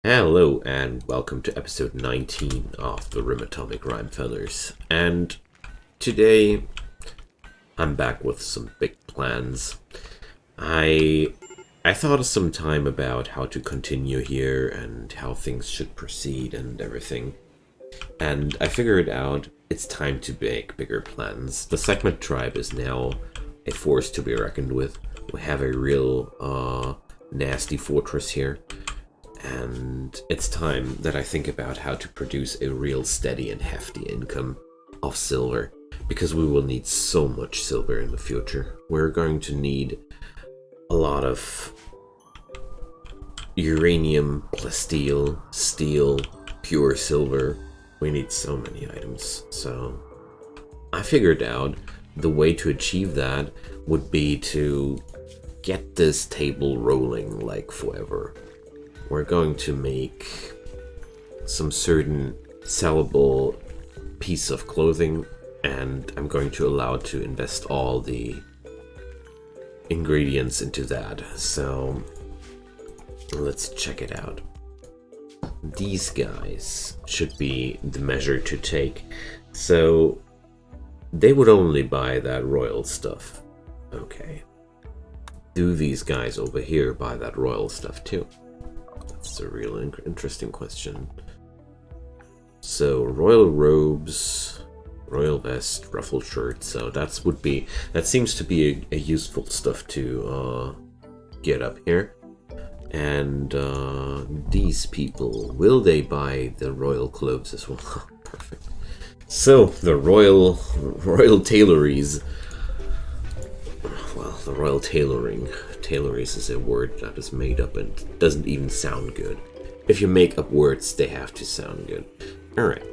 Hello and welcome to episode 19 of the Rimatomics Rimefellers. And today I'm back with some big plans. I thought of some time about how to continue here and how things should proceed and everything. And I figured out it's time to make bigger plans. The segment tribe is now a force to be reckoned with. We have a real nasty fortress here. And it's time that I think about how to produce a real steady and hefty income of silver, because we will need so much silver in the future. We're going to need a lot of uranium plus steel, pure silver. We need so many items. So I figured out the way to achieve that would be to get this table rolling like forever. We're going to make some certain sellable piece of clothing, and I'm going to allow to invest all the ingredients into that. So let's check it out. These guys should be the measure to take. So they would only buy that royal stuff. Okay. Do these guys over here buy that royal stuff too? That's a real interesting question. So royal robes, royal vest, ruffled shirt. So that seems to be a useful stuff to get up here. And these people, will they buy the royal clothes as well? Perfect. So the royal tailories. Well, the royal tailoring. Tailories is a word that is made up and doesn't even sound good. If you make up words, they have to sound good. Alright,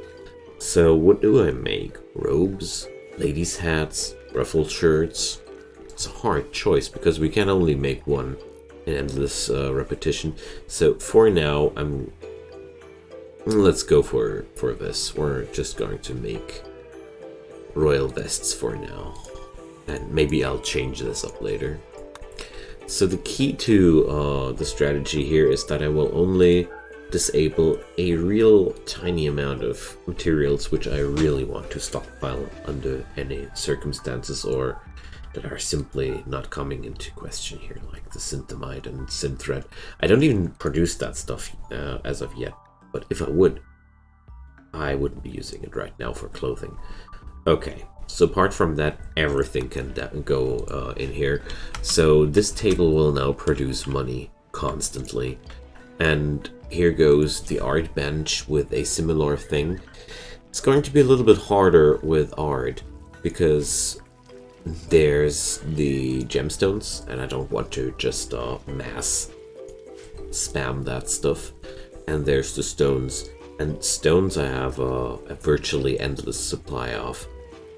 so what do I make? Robes, ladies' hats, ruffled shirts. It's a hard choice because we can only make one in endless repetition. So for now, let's go for this. We're just going to make royal vests for now. And maybe I'll change this up later. So the key to the strategy here is that I will only disable a real tiny amount of materials which I really want to stockpile under any circumstances, or that are simply not coming into question here, like the synthamite and synthread. I don't even produce that stuff as of yet, but if I would, I wouldn't be using it right now for clothing. Okay. So apart from that, everything can go in here. So this table will now produce money constantly. And here goes the art bench with a similar thing. It's going to be a little bit harder with art because there's the gemstones, and I don't want to just mass spam that stuff. And there's the stones. And stones I have a virtually endless supply of.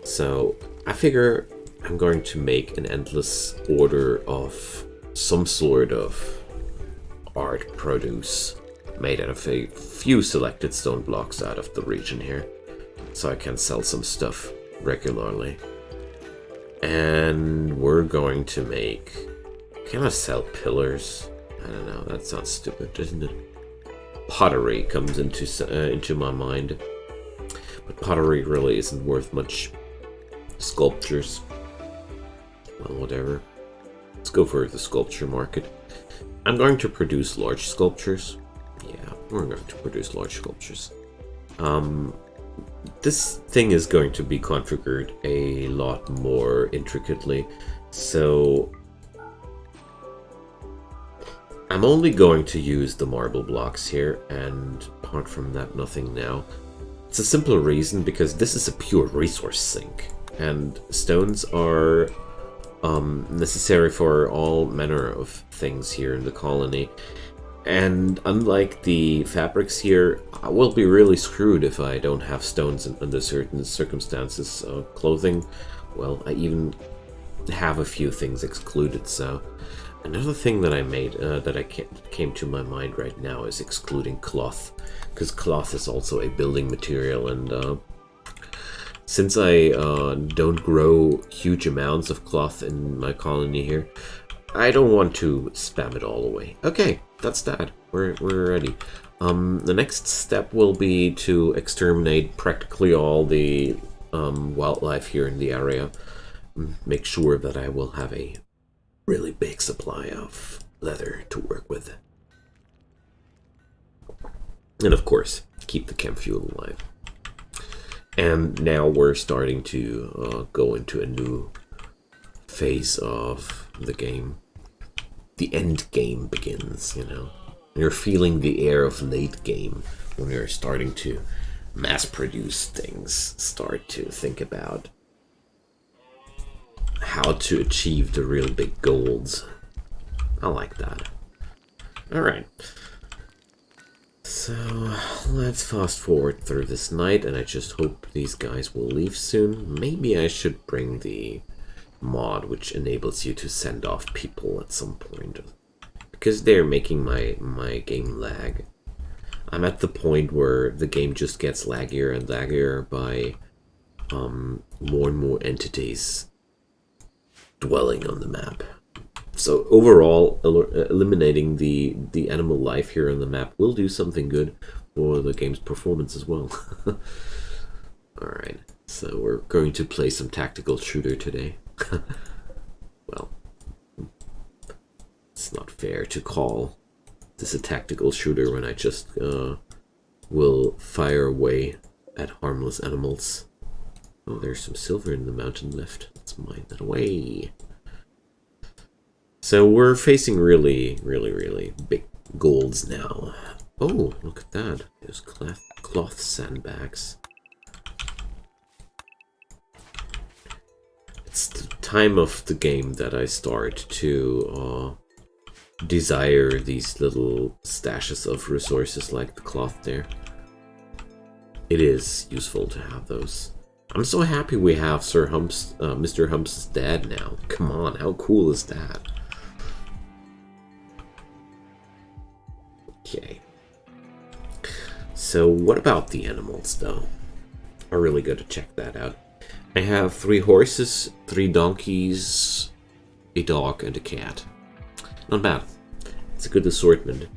So I figure I'm going to make an endless order of some sort of art produce made out of a few selected stone blocks out of the region here, so I can sell some stuff regularly. And we're going to make... Can I sell pillars? I don't know, that sounds stupid, doesn't it? Pottery comes into my mind, but pottery really isn't worth much. Sculptures, well, whatever. Let's go for the sculpture market. I'm going to produce large sculptures. Yeah, we're going to produce large sculptures. This thing is going to be configured a lot more intricately, so I'm only going to use the marble blocks here, and apart from that, nothing now. It's a simple reason, because this is a pure resource sink. And stones are necessary for all manner of things here in the colony. And unlike the fabrics here, I will be really screwed if I don't have stones under certain circumstances. Clothing, well, I even have a few things excluded. So another thing that I made that came to my mind right now is excluding cloth, because cloth is also a building material, and since I don't grow huge amounts of cloth in my colony here, I don't want to spam it all away. Okay, that's that. We're ready. The next step will be to exterminate practically all the wildlife here in the area. Make sure that I will have a really big supply of leather to work with. And of course, keep the camp fuel alive. And now we're starting to go into a new phase of the game. The end game begins, you know. You're feeling the air of late game when you're starting to mass produce things, start to think about how to achieve the real big goals. I like that. Alright. So, let's fast forward through this night, and I just hope these guys will leave soon. Maybe I should bring the mod which enables you to send off people at some point, because they're making my game lag. I'm at the point where the game just gets laggier and laggier by more and more entities dwelling on the map. So overall, eliminating the animal life here on the map will do something good for the game's performance as well. Alright, so we're going to play some tactical shooter today. Well, it's not fair to call this a tactical shooter when I just will fire away at harmless animals. Oh, there's some silver in the mountain left. Let's mine that away. So we're facing really big goals now. Oh, look at that. There's cloth sandbags. It's the time of the game that I start to desire these little stashes of resources like the cloth there. It is useful to have those. I'm so happy we have Mr. Humps' dad now. Come on, how cool is that? Okay. So what about the animals, though? I really got to check that out. I have 3 horses, 3 donkeys, a dog, and a cat. Not bad. It's a good assortment.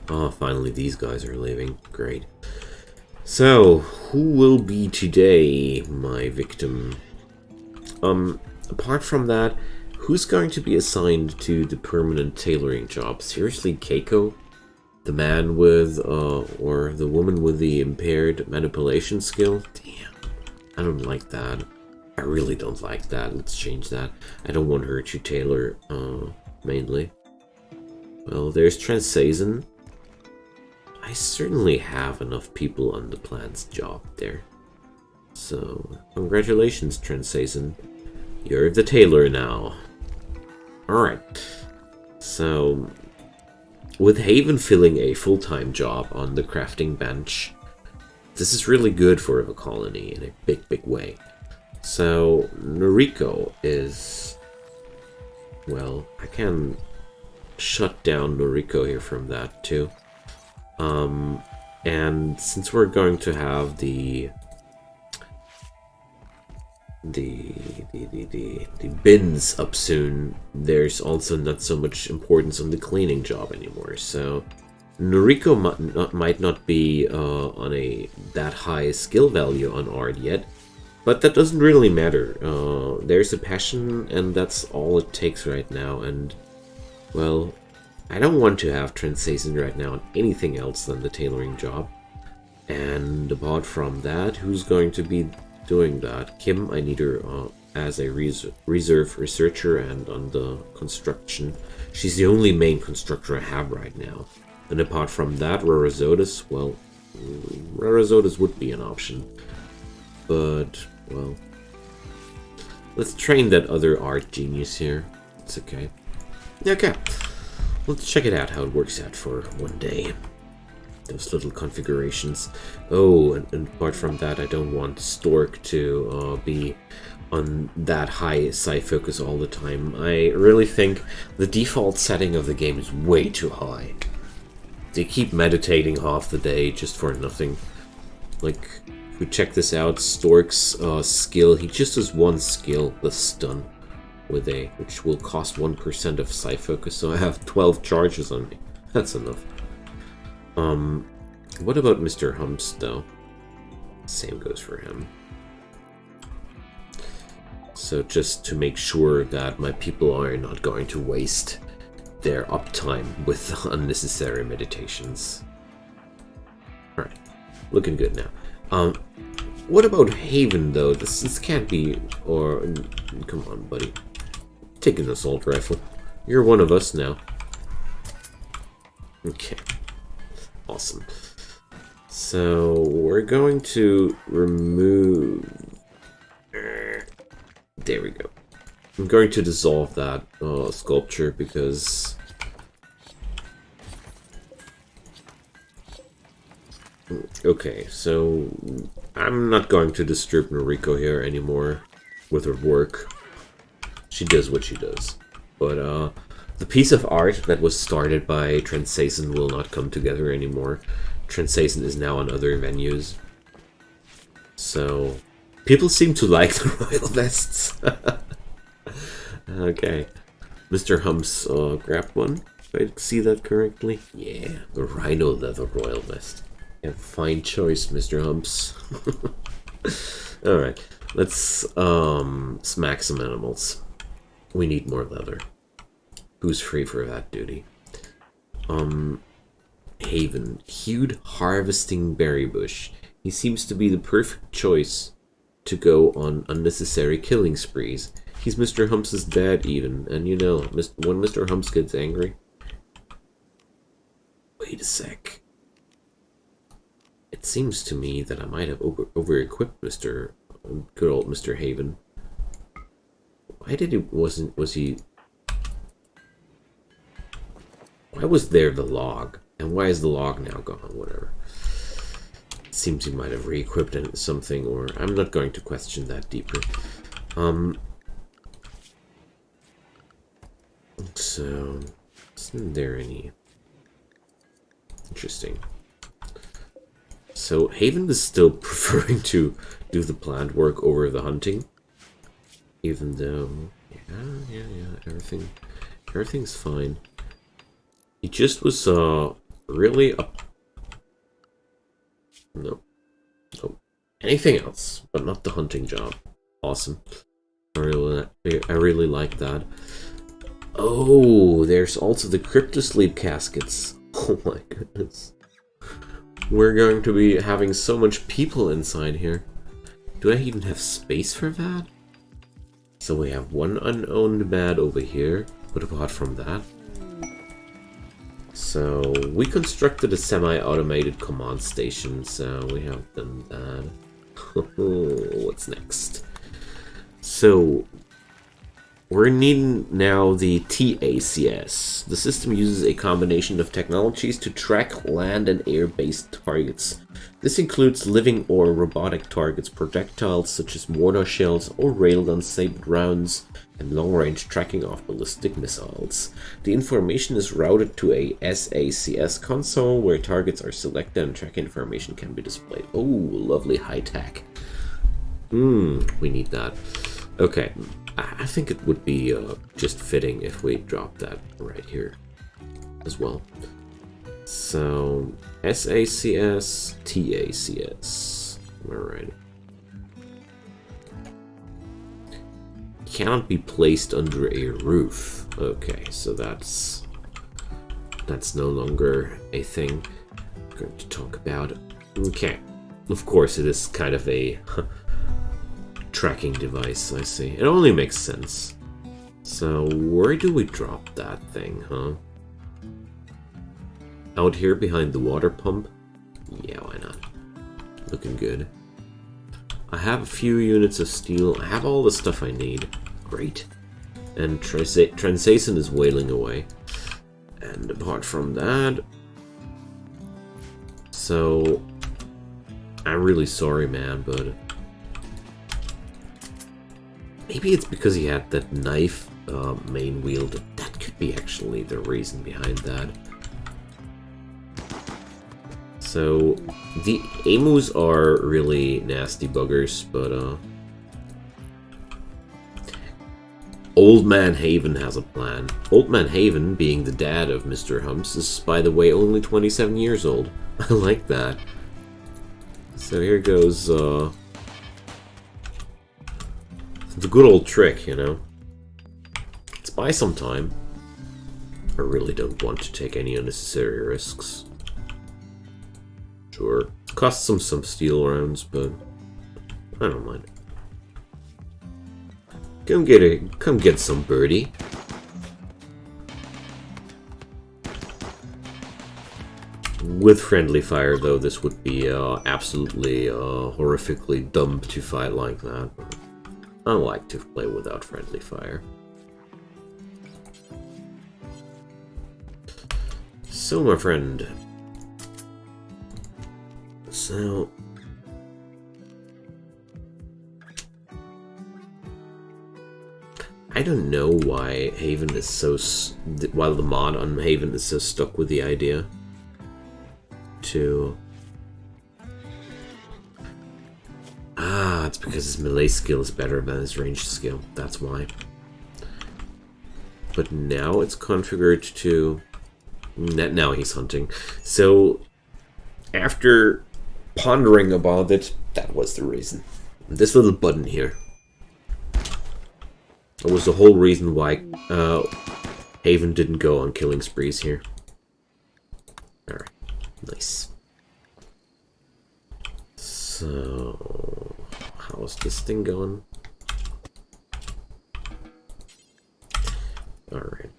Oh, finally these guys are leaving. Great. So, who will be today my victim? Apart from that, who's going to be assigned to the permanent tailoring job? Seriously, Keiko? The man with, or the woman with the impaired manipulation skill? Damn, I don't like that. I really don't like that. Let's change that. I don't want her to tailor, mainly. Well, there's Transazon. I certainly have enough people on the plant's job there. So, congratulations, Transazon. You're the tailor now. Alright. So, with Haven filling a full-time job on the crafting bench, this is really good for the colony in a big way. So, Noriko is... Well, I can shut down Noriko here from that too. And since we're going to have the bins up soon, there's also not so much importance on the cleaning job anymore. So Noriko might not be on that high skill value on Arid yet, but that doesn't really matter. There's a passion, and that's all it takes right now. And well, I don't want to have Transazon right now on anything else than the tailoring job. And apart from that, who's going to be doing that? Kim, I need her as a reserve researcher and on the construction. She's the only main constructor I have right now. And apart from that, Rarazotis, well, Rarazotis would be an option. But, well, let's train that other art genius here. It's okay. Okay. Let's check it out, how it works out for one day. Those little configurations. Oh, and apart from that, I don't want Stork to be on that high sci focus all the time. I really think the default setting of the game is way too high. They keep meditating half the day just for nothing. Like, if we check this out, Stork's skill, he just has one skill, the stun. with a, which will cost 1% of Psi Focus, so I have 12 charges on me. That's enough. What about Mr. Humps, though? Same goes for him. So just to make sure that my people are not going to waste their uptime with unnecessary meditations. Alright, looking good now. What about Haven, though? This can't be... Or... Come on, buddy. Take an assault rifle. You're one of us now. Okay. Awesome. So, we're going to remove... There we go. I'm going to dissolve that sculpture because... Okay, so I'm not going to disturb Noriko here anymore with her work. She does what she does. But the piece of art that was started by Transason will not come together anymore. Transason is now on other venues. So... People seem to like the royal vests. Okay. Mr. Humps grabbed one. Did I see that correctly? Yeah, the rhino leather royal vest. Yeah, fine choice, Mr. Humps. Alright, let's smack some animals. We need more leather. Who's free for that duty? Haven. Hued harvesting berry bush. He seems to be the perfect choice to go on unnecessary killing sprees. He's Mr. Humps' dad even, and you know, when Mr. Humps gets angry... Wait a sec. It seems to me that I might have over-equipped good old Mr. Haven. Why did he... Was he... Why was there the log? And why is the log now gone? Whatever. Seems he might have re-equipped something, or I'm not going to question that deeper. So, isn't there any... Interesting. So, Haven is still preferring to do the plant work over the hunting. Even though... Yeah, everything's fine. He just was, really up... No. Anything else, but not the hunting job. Awesome. I really like that. Oh, there's also the cryptosleep caskets. Oh my goodness. We're going to be having so much people inside here. Do I even have space for that? So we have one unowned bed over here, but apart from that... So, we constructed a semi-automated command station, so we have done that. What's next? So, we're needing now the TACS. The system uses a combination of technologies to track land and air-based targets. This includes living or robotic targets, projectiles such as mortar shells or railgun-sabred rounds, and long-range tracking of ballistic missiles. The information is routed to a SACS console where targets are selected and track information can be displayed. Oh, lovely high-tech. We need that. Okay, I think it would be just fitting if we drop that right here as well. So, SACS, TACS. Alright. Cannot be placed under a roof. Okay, so that's no longer a thing I'm going to talk about. Okay, of course it is kind of a tracking device, I see. It only makes sense. So where do we drop that thing, huh? Out here behind the water pump? Yeah, why not? Looking good. I have a few units of steel. I have all the stuff I need. Great. And Transason is wailing away. And apart from that... So... I'm really sorry, man, but... Maybe it's because he had that knife main wield. That could be actually the reason behind that. So, the emus are really nasty buggers, but Old Man Haven has a plan. Old Man Haven, being the dad of Mr. Humps, is, by the way, only 27 years old. I like that. So here goes, the good old trick, you know. Let's buy some time. I really don't want to take any unnecessary risks. Sure, it costs them some steel rounds, but I don't mind. Come get some birdie. With friendly fire, though, this would be absolutely horrifically dumb to fight like that. I like to play without friendly fire. So, my friend. So... I don't know why Haven is so... while the mod on Haven is so stuck with the idea to... Ah, it's because his melee skill is better than his ranged skill. That's why. But now it's configured to... Now he's hunting. So, after pondering about it, that was the reason. This little button here. That was the whole reason why Haven didn't go on killing sprees here. Alright, nice. So, how's this thing going? Alright.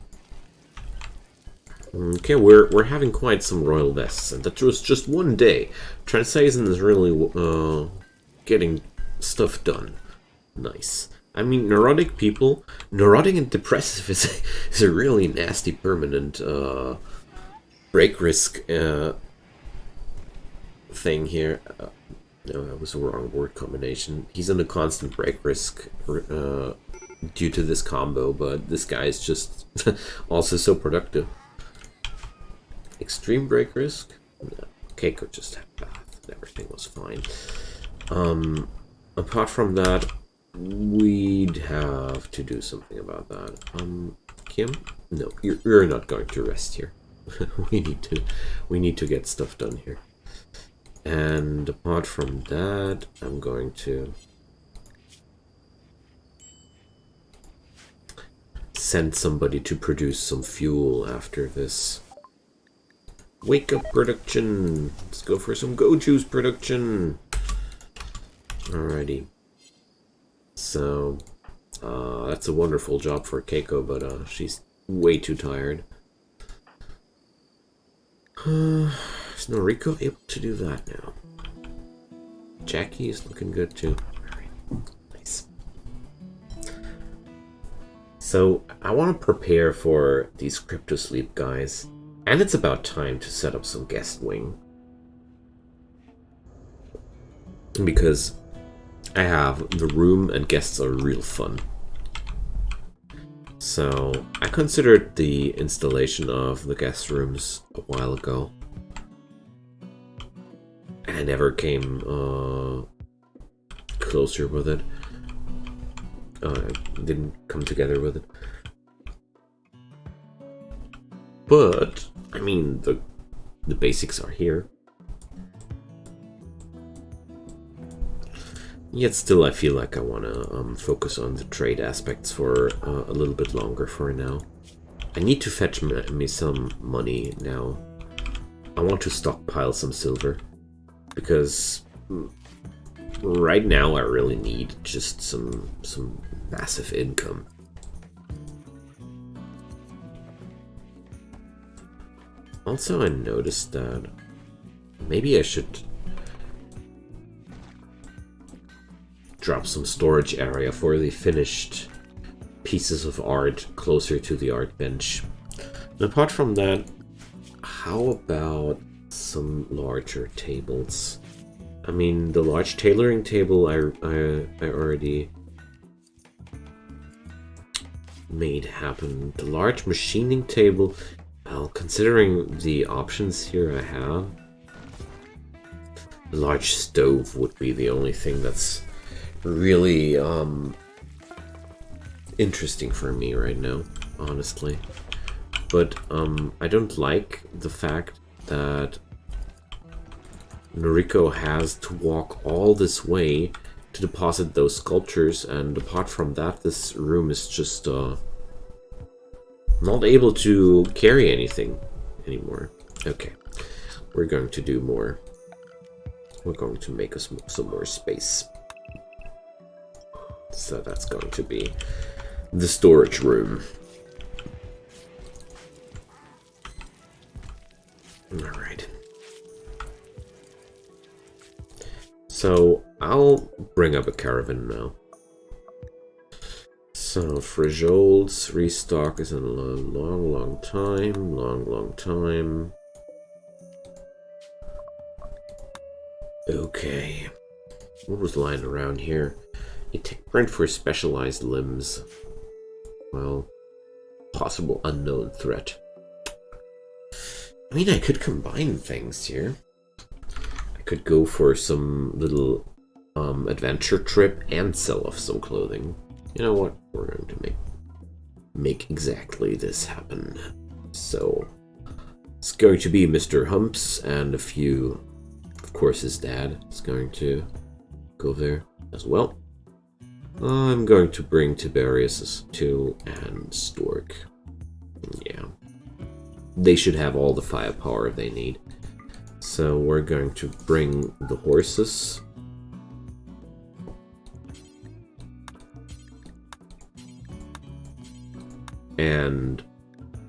Okay, we're having quite some royal vests, and that was just one day. Transazon is really getting stuff done. Nice. I mean, neurotic people, neurotic and depressive is a really nasty permanent break risk thing here. No, that was a wrong word combination. He's in a constant break risk due to this combo, but this guy is just also so productive. Extreme break risk? No. Keiko just had bath. Everything was fine. Apart from that, we'd have to do something about that. Kim? No, you're not going to rest here. we need to get stuff done here. And apart from that, I'm going to send somebody to produce some fuel after this. Wake up production! Let's go for some Go Juice production! Alrighty. So, that's a wonderful job for Keiko, but she's way too tired. Is Noriko able to do that now? Jackie is looking good too. Alright, nice. So, I want to prepare for these crypto sleep guys. And it's about time to set up some guest wing. Because I have the room and guests are real fun. So I considered the installation of the guest rooms a while ago. And I never came closer with it. Didn't come together with it. But, I mean, the basics are here. Yet still, I feel like I want to focus on the trade aspects for a little bit longer for now. I need to fetch me some money now. I want to stockpile some silver. Because right now I really need just some massive income. Also, I noticed that maybe I should drop some storage area for the finished pieces of art closer to the art bench. And apart from that, how about some larger tables? I mean, the large tailoring table I already made happen. The large machining table, well, considering the options here I have, the large stove would be the only thing that's really interesting for me right now, honestly. But I don't like the fact that Noriko has to walk all this way to deposit those sculptures, and apart from that, this room is just not able to carry anything anymore. Okay, we're going to do more. We're going to make us some more space. So that's going to be the storage room. Alright. So I'll bring up a caravan now. So Frijoles restock is in a long time. Okay. What was lying around here? A tech print for specialized limbs. Well, possible unknown threat. I mean, I could combine things here. I could go for some little adventure trip and sell off some clothing. You know what? We're going to make exactly this happen. So it's going to be Mr. Humps and a few, of course, his dad is going to go there as well. I'm going to bring Tiberius too and Stork. Yeah. They should have all the firepower they need. So we're going to bring the horses. And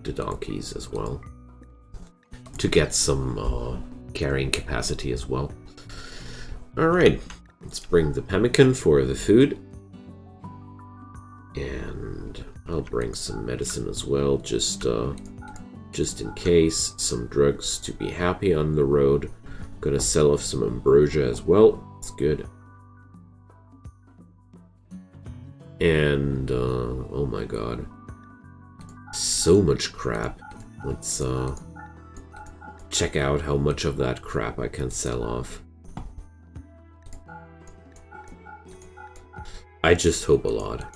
the donkeys as well. To get some carrying capacity as well. Alright, let's bring the pemmican for the food. And I'll bring some medicine as well, just in case. Some drugs to be happy on the road. Gonna sell off some ambrosia as well. It's good. And oh my god, so much crap. Let's check out how much of that crap I can sell off. I just hope a lot.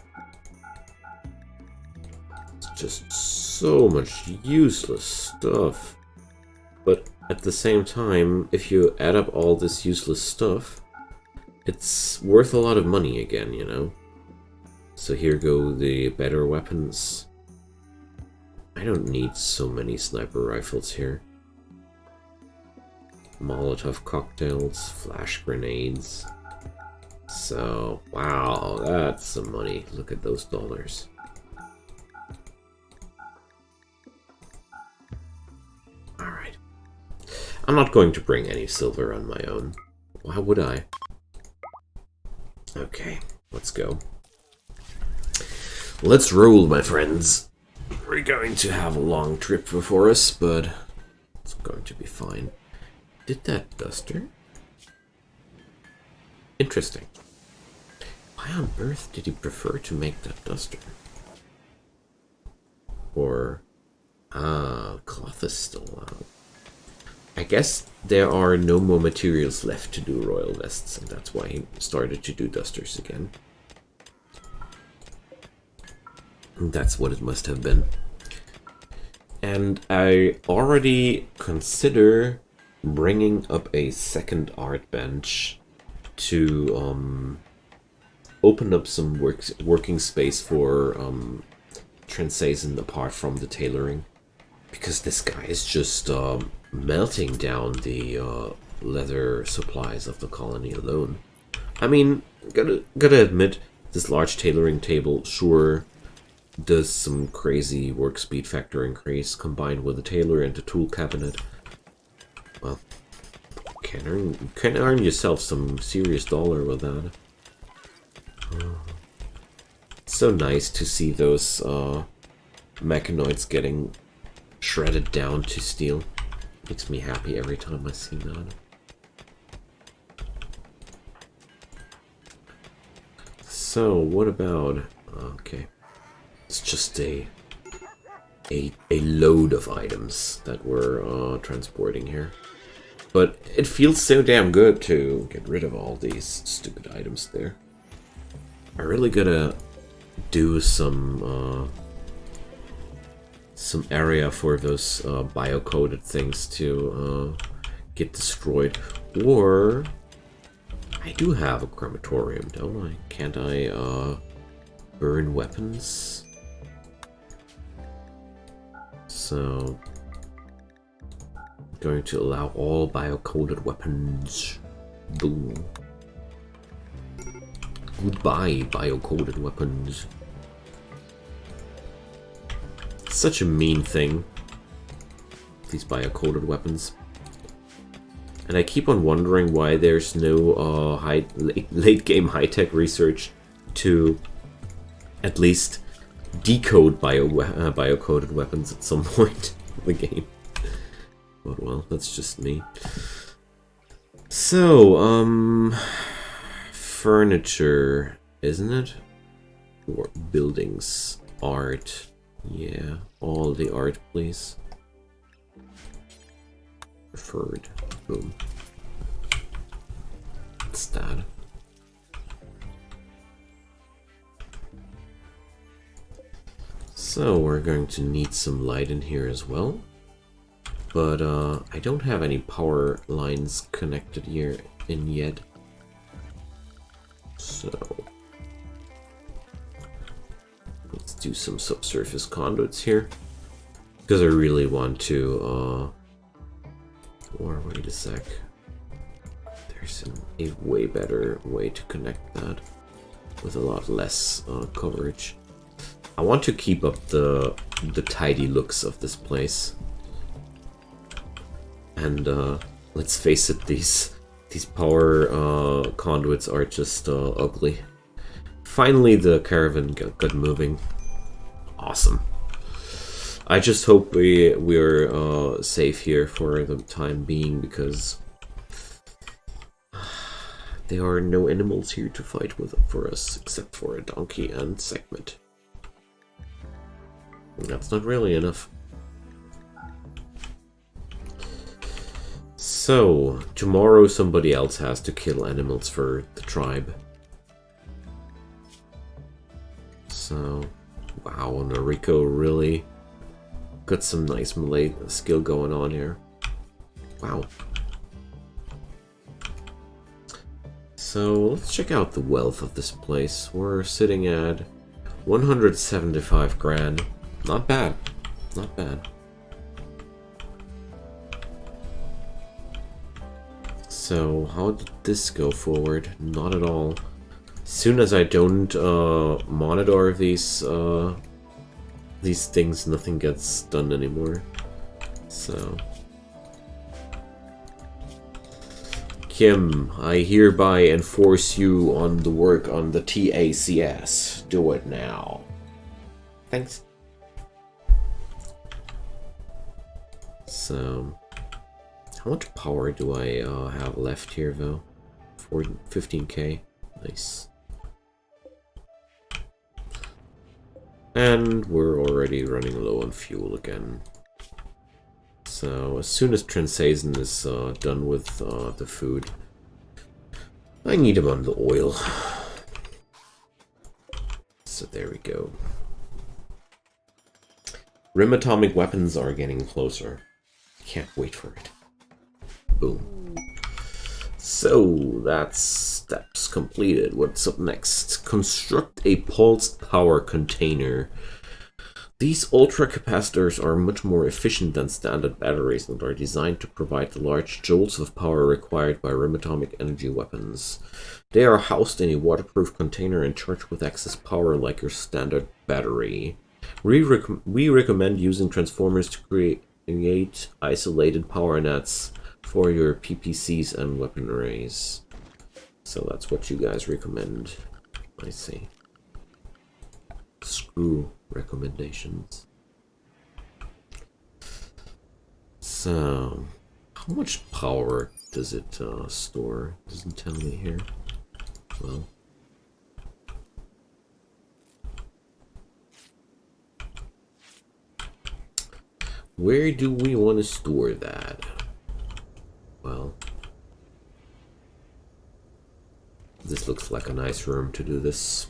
Just so much useless stuff. But at the same time, if you add up all this useless stuff, it's worth a lot of money again, you know? So here go the better weapons. I don't need so many sniper rifles here. Molotov cocktails, flash grenades. So, wow, that's some money. Look at those dollars. Alright. I'm not going to bring any silver on my own. Why would I? Okay, let's go. Let's roll, my friends. We're going to have a long trip before us, but it's going to be fine. Did that duster? Interesting. Why on earth did he prefer to make that duster? Or... cloth is still out. I guess there are no more materials left to do royal vests, and that's why he started to do dusters again. And that's what it must have been. And I already consider bringing up a second art bench to open up some working space for Transazen apart from the tailoring. Because this guy is just melting down the leather supplies of the colony alone. I mean, gotta admit, this large tailoring table sure does some crazy work speed factor increase combined with a tailor and a tool cabinet. Well, you can earn yourself some serious dollar with that. It's so nice to see those mechanoids getting shredded down to steel. Makes me happy every time I see that. So, what about... okay. It's just a load of items that we're transporting here. But it feels so damn good to get rid of all these stupid items there. I really gotta do some area for those bio-coded things to get destroyed. Or I do have a crematorium, don't I? Can't I burn weapons? So I'm going to allow all bio-coded weapons. Boom. Goodbye, bio-coded weapons. Such a mean thing, these bio-coded weapons. And I keep on wondering why there's no late game high-tech research to at least decode bio-coded weapons at some point in the game. But well, that's just me. So, furniture, isn't it? Or buildings, art. Yeah, all the art, please. Preferred. Boom. What's that? So we're going to need some light in here as well. But I don't have any power lines connected here in yet. So let's do some subsurface conduits here. Because I really want to or wait a sec. There's a way better way to connect that with a lot less coverage. I want to keep up the tidy looks of this place. And let's face it, these power conduits are just ugly. Finally, the caravan got moving. Awesome. I just hope we're safe here for the time being, because there are no animals here to fight with for us, except for a donkey and segment. That's not really enough. So, tomorrow somebody else has to kill animals for the tribe. So, wow, Noriko really got some nice melee skill going on here. Wow. So, let's check out the wealth of this place. We're sitting at 175 grand. Not bad. Not bad. So, how did this go forward? Not at all. As soon as I don't monitor these things, nothing gets done anymore. So, Kim, I hereby enforce you on the work on the TACS. Do it now. Thanks. So, how much power do I have left here, though? 15k. Nice. And we're already running low on fuel again. So, as soon as Transhazen is done with the food, I need him on the oil. So there we go. Rimatomic weapons are getting closer. Can't wait for it. Boom. So, that's steps completed. What's up next? Construct a pulsed power container. These ultra capacitors are much more efficient than standard batteries and are designed to provide the large jolts of power required by rimatomic energy weapons. They are housed in a waterproof container and charged with excess power like your standard battery. We recommend using transformers to create isolated power nets for your PPCs and weapon arrays. So that's what you guys recommend. I see. Screw recommendations. So, how much power does it store? Doesn't tell me here. Well, where do we want to store that? Well, this looks like a nice room to do this.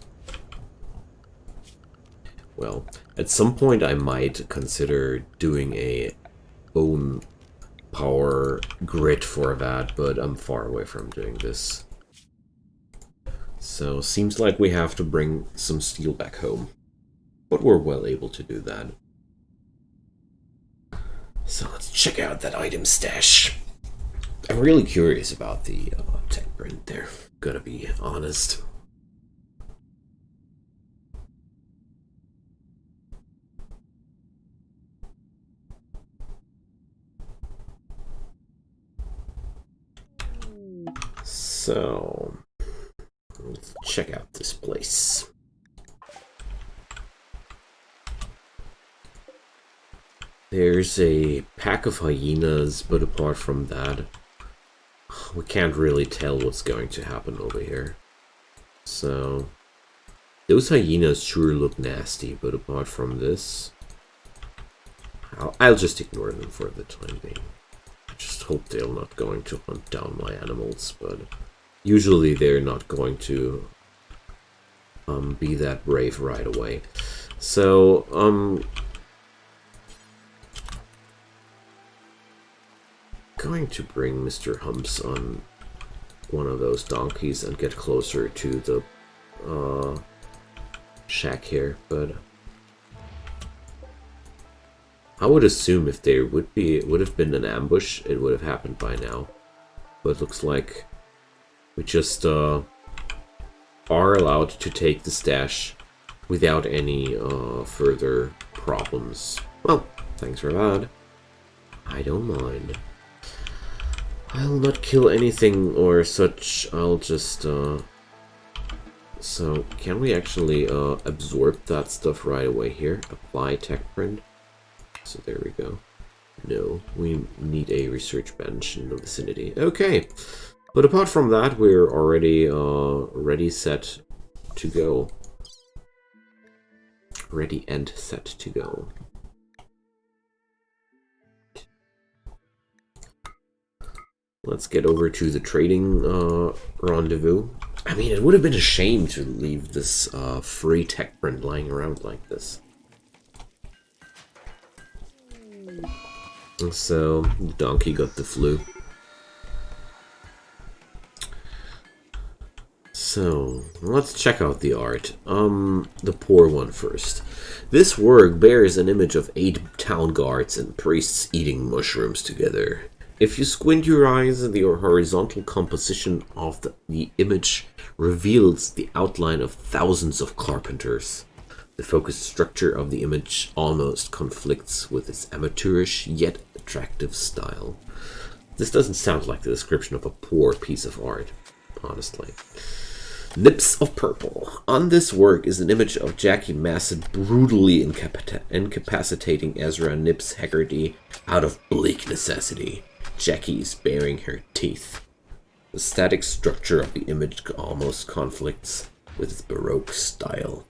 well, at some point I might consider doing a own power grid for that, but I'm far away from doing this. So, seems like we have to bring some steel back home. But we're well able to do that. So let's check out that item stash. I'm really curious about the tech print there, gotta be honest. So, let's check out this place. There's a pack of hyenas, but apart from that, we can't really tell what's going to happen over here. So, those hyenas sure look nasty, but apart from this, I'll just ignore them for the time being. I just hope they're not going to hunt down my animals, but usually they're not going to be that brave right away. So, going to bring Mr. Humps on one of those donkeys and get closer to the shack here, but I would assume if there would have been an ambush, it would have happened by now. But it looks like we just are allowed to take the stash without any further problems. Well, thanks for that. I don't mind. I'll not kill anything or such. I'll just so can we actually absorb that stuff right away here? Apply tech print. So there we go. No, we need a research bench in the vicinity. Okay, but apart from that, we're already ready, set to go. Ready and set to go. Let's get over to the trading rendezvous. I mean, it would have been a shame to leave this free tech print lying around like this. So, the donkey got the flu. So, let's check out the art. The poor one first. This work bears an image of 8 town guards and priests eating mushrooms together. If you squint your eyes, the horizontal composition of the image reveals the outline of thousands of carpenters. The focused structure of the image almost conflicts with its amateurish yet attractive style. This doesn't sound like the description of a poor piece of art, honestly. Nips of Purple. On this work is an image of Jackie Massett brutally incapacitating Ezra Nips Haggerty out of bleak necessity. Jackie is baring her teeth. The static structure of the image almost conflicts with its Baroque style.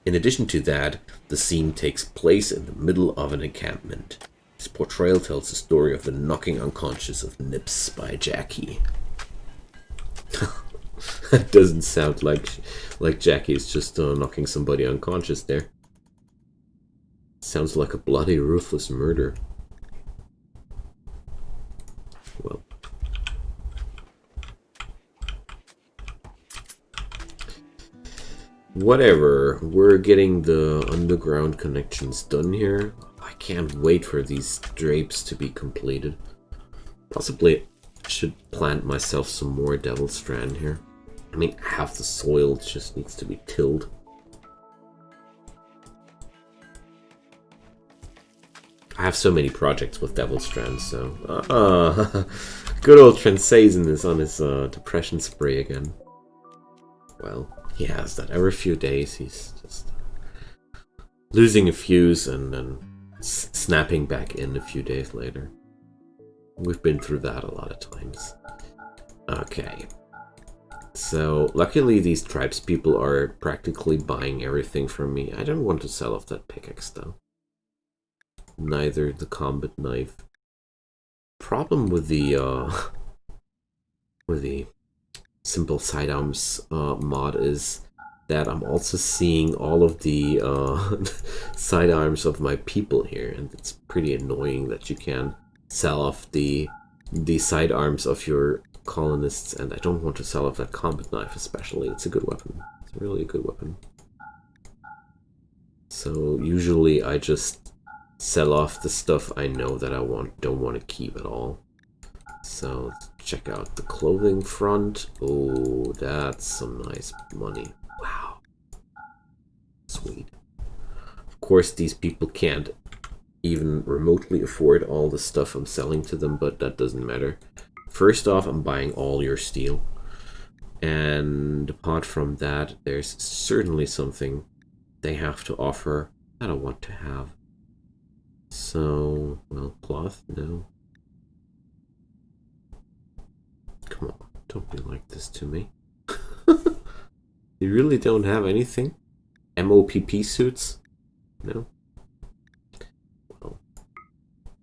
In addition to that, the scene takes place in the middle of an encampment. This portrayal tells the story of the knocking unconscious of Nips by Jackie. That doesn't sound like Jackie is just knocking somebody unconscious there. Sounds like a bloody, ruthless murder. Well. Whatever, we're getting the underground connections done here. I can't wait for these drapes to be completed. Possibly I should plant myself some more devil strand here. I mean, half the soil just needs to be tilled. I have so many projects with devil strands, so... good old Transazen is on his depression spree again. Well, he has that every few days. He's just losing a fuse and then snapping back in a few days later. We've been through that a lot of times. Okay. So, luckily these tribes people are practically buying everything from me. I don't want to sell off that pickaxe though. Neither the combat knife. Problem with the simple sidearms mod is that, I'm also seeing all of the sidearms of my people here, and it's pretty annoying that you can sell off the sidearms of your colonists, and I don't want to sell off that combat knife especially. It's a good weapon. It's really a good weapon. So usually I just sell off the stuff I know that I don't want to keep at all. So let's check out the clothing front. Oh, that's some nice money. Wow. Sweet. Of course, these people can't even remotely afford all the stuff I'm selling to them, but that doesn't matter. First off, I'm buying all your steel. And apart from that, there's certainly something they have to offer that I want to have. So, well, cloth, no. Come on, don't be like this to me. You really don't have anything? MOPP suits? No? Well,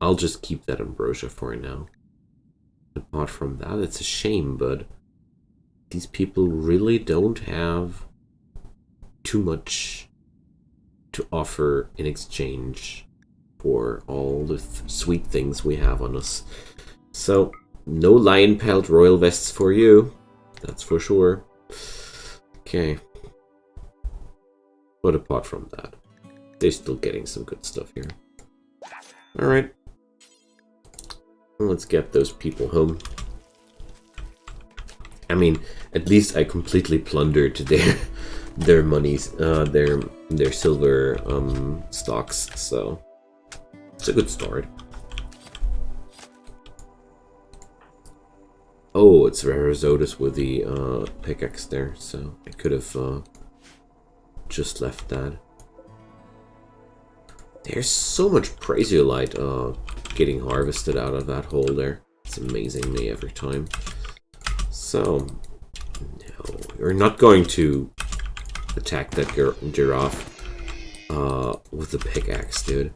I'll just keep that ambrosia for now. Apart from that, it's a shame, but these people really don't have too much to offer in exchange for all the sweet things we have on us. So, no lion pelt royal vests for you, that's for sure. Okay. But apart from that, they're still getting some good stuff here. Alright. Let's get those people home. I mean, at least I completely plundered their monies, their silver stocks, so it's a good start. Oh, it's Rarazotus with the pickaxe there, so I could have just left that. There's so much Prasiolite getting harvested out of that hole there. It's amazing me every time. So, no, you're not going to attack that giraffe with the pickaxe, dude.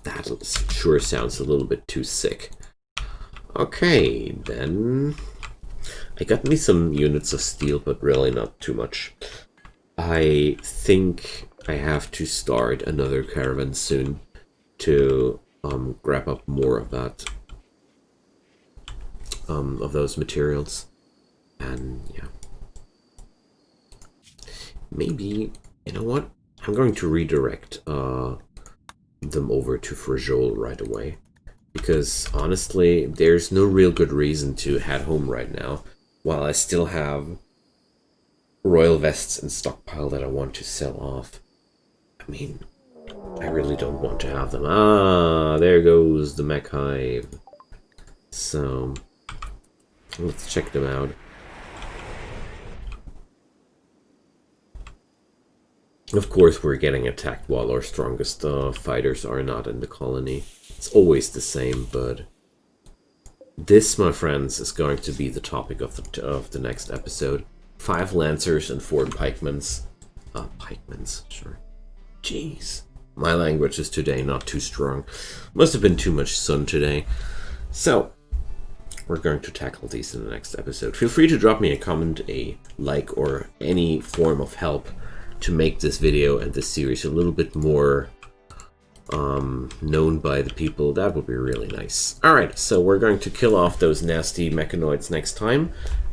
That sure sounds a little bit too sick. Okay, then I got me some units of steel, but really not too much. I think I have to start another caravan soon to grab up more of that, of those materials, and yeah, maybe, you know what? I'm going to redirect them over to Frajol right away, because honestly, there's no real good reason to head home right now, while I still have royal vests and stockpile that I want to sell off. I mean, I really don't want to have them. Ah, there goes the mech hive. So, let's check them out. Of course, we're getting attacked while our strongest fighters are not in the colony. It's always the same, but this, my friends, is going to be the topic of the next episode. 5 lancers and 4 pikemans. Pikemans, sure. Jeez. My language is today not too strong. Must have been too much sun today. So, we're going to tackle these in the next episode. Feel free to drop me a comment, a like, or any form of help to make this video and this series a little bit more known by the people. That would be really nice. Alright, so we're going to kill off those nasty mechanoids next time.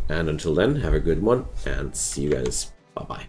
And until then, have a good one, and see you guys. Bye-bye.